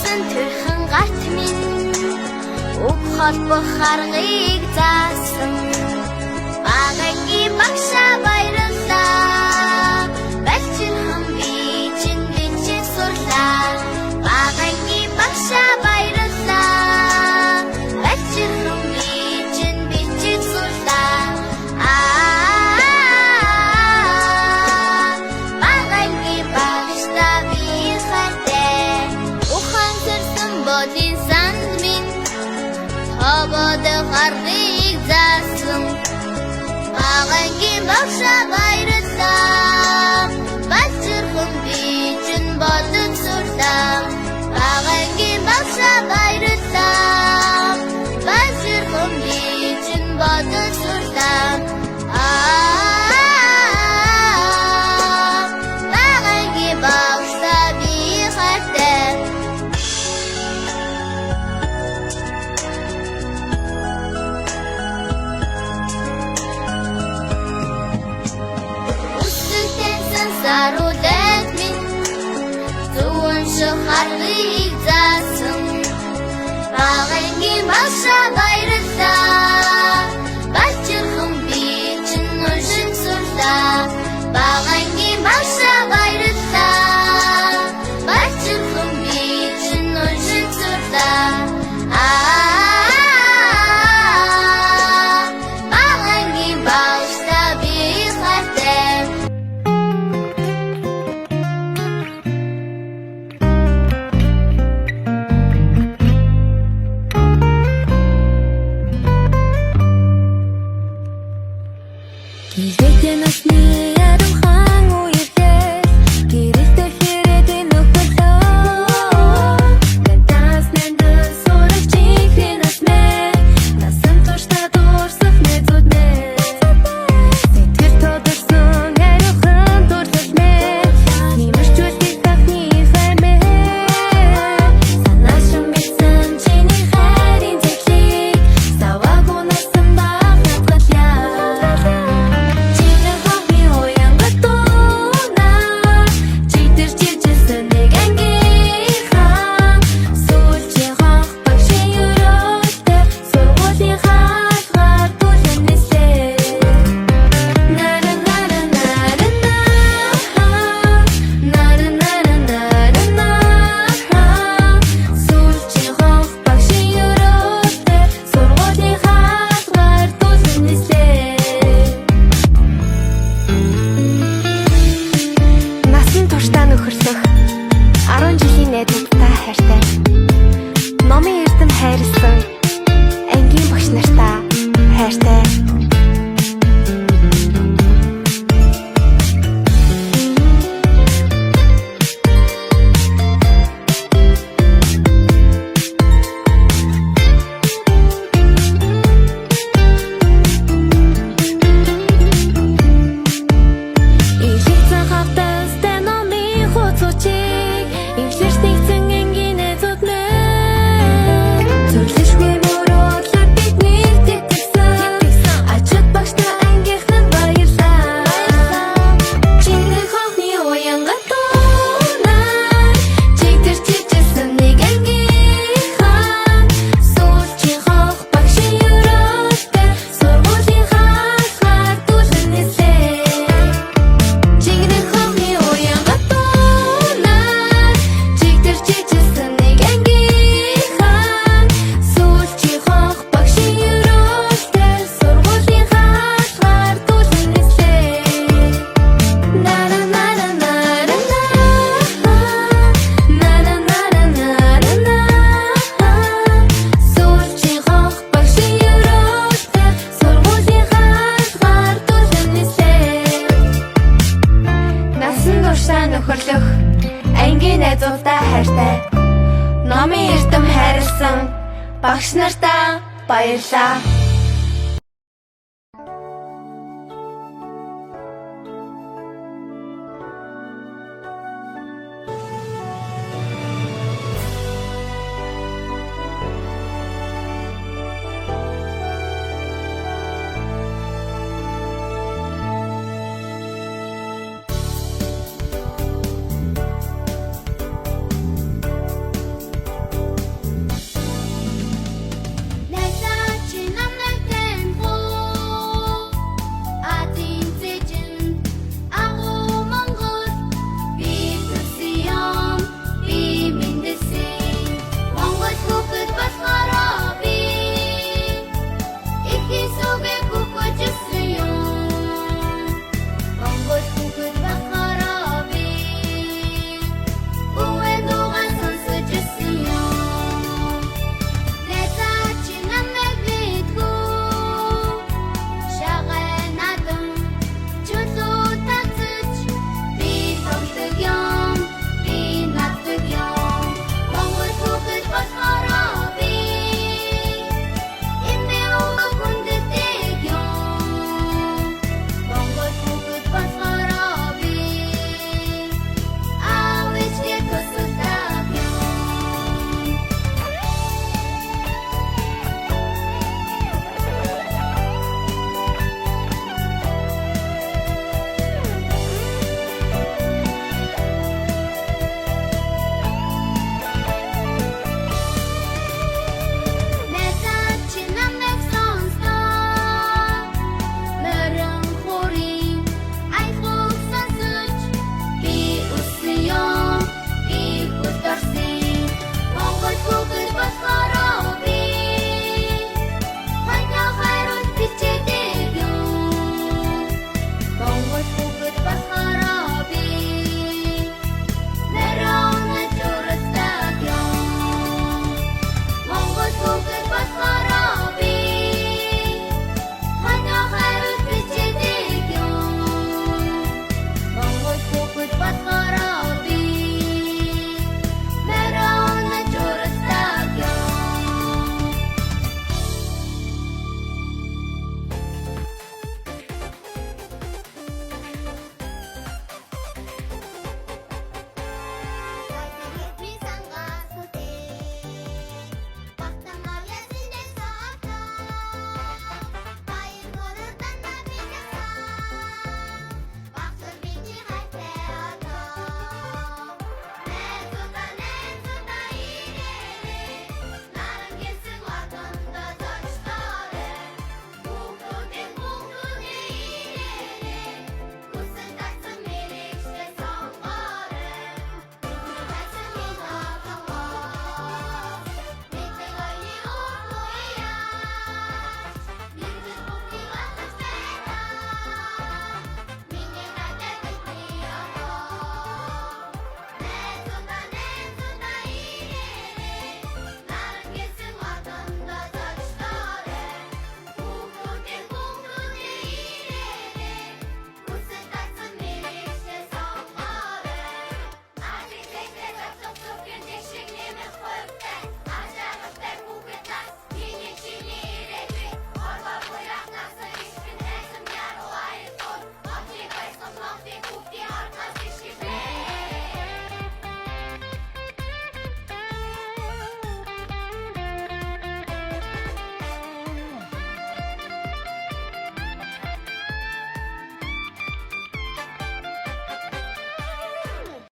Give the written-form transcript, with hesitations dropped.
Насан төрхөн гарт минь уг холбох аргыг заасан багагийн багшаа баярлалаа бэлчинхэн би чинь бичиг сурлаа багагийн багшаа баярлалаа бэлчинхэн би чинь бичиг сурлаа багагийн багшаа би хайртай ухан сэрсэн бодин санд минь хавада гарыг заасан багагийн багшаа баярлалаа бэлчинхэн би чинь бодон сурлаа багагийн багшаа баярлалаа бэлчинхэн би чинь бодон сурлаа багагийн багшаа би хайртай Сарудет минь зүүн шахарыг заасан багагийн багшаа баярлалаа бэлчинхэн би чинь уншин сурлаа багагийн багшаа баярлалаа бэлчинхэн би чинь уншин сурлаа багагийн багшаа би хайртай Гэрээтэй насны ярамхан үеэр гэрээтэй хэрэдэн нөхөрлөө Гантаас нандас сурах чихрэн асмэ Насан туршдаа дурсах нэзүүд мэ Сэтгэл тодорсон ариухан дурлал мэ Нимэрч үлдэх тахны хаймэ Санаашин битсэн чиний хайрын зэхлийг Саваагүй насан бахатгалъя Насан туршдаа нөхөрлөх 10 жилийн найзуудтай хайртай. Номын эрдэм хайрлсан ангийн багш нартай хайртай. Нөхөрлөх ангийн найзуудтай хайртай. Номын эрдэм хайрлсан багш нартай баярлалаа.